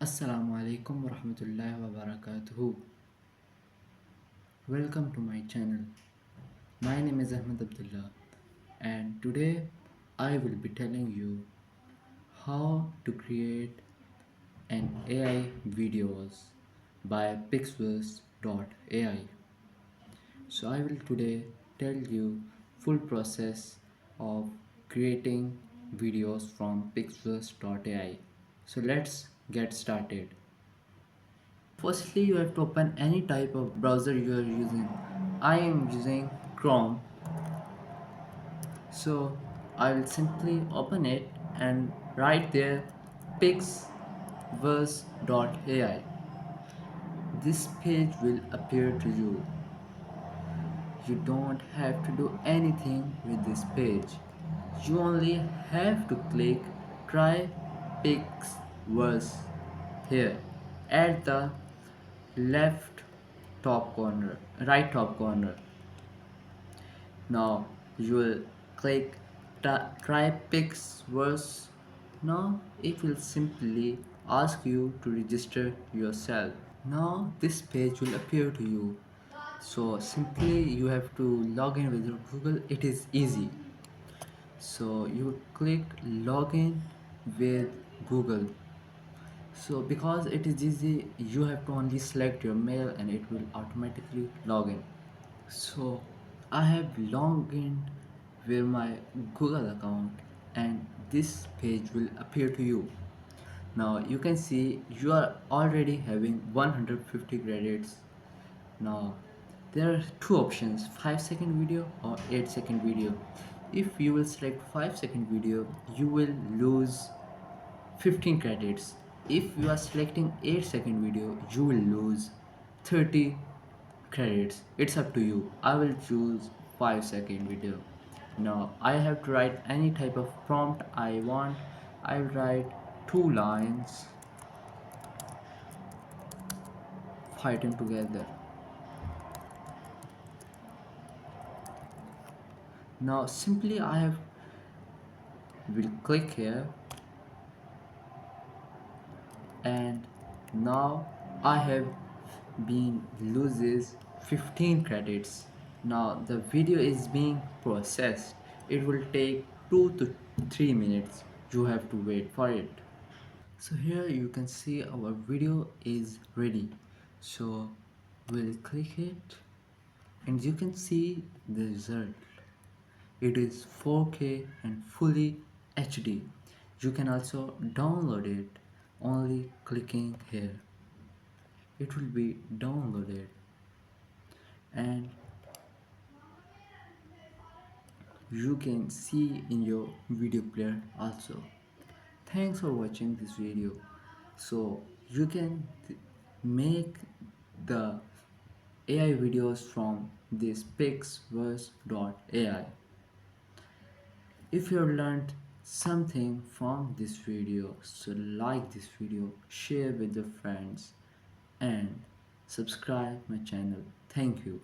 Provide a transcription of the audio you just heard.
Assalamu alaikum warahmatullahi wabarakatuh. Welcome to my channel. My name is Ahmed Abdullah, and today I will be telling you how to create an AI videos by Pixverse.ai. So I will today tell you full process of creating videos from Pixverse.ai. So let's get started. Firstly, you have to open any type of browser you are using. I am using Chrome, so I will simply open it and write there Pixverse.ai. This page will appear to you. You don't have to do anything with this page. You only have to click try Pixverse here at the left top corner, right top corner. Now you will click try Pixverse. Now it will simply ask you to register yourself. Now this page will appear to you. So simply you have to log in with your Google. It is easy. So you click login with Google. So because it is easy, you have to only select your mail and it will automatically log in. So I have logged in with my Google account and this page will appear to you. Now you can see you are already having 150 credits. Now there are two options, 5-second video or 8-second video. If you will select 5-second video, you will lose 15 credits. If you are selecting 8-second video, you will lose 30 credits. It's up to you. I will choose 5-second video. Now I have to write any type of prompt I want. I will write 2 lines fighting together. Now simply I have will click here, and now I have been loses 15 credits. Now the video is being processed. It will take 2 to 3 minutes. You have to wait for it. So here you can see our video is ready. So we'll click it and you can see the result. It is 4K and fully HD. You can also download it only clicking here. It will be downloaded and you can see in your video player also. Thanks for watching this video. So you can make the AI videos from this Pixverse.ai. If you have learned something from this video, so like this video, share with your friends and subscribe my channel. Thank you.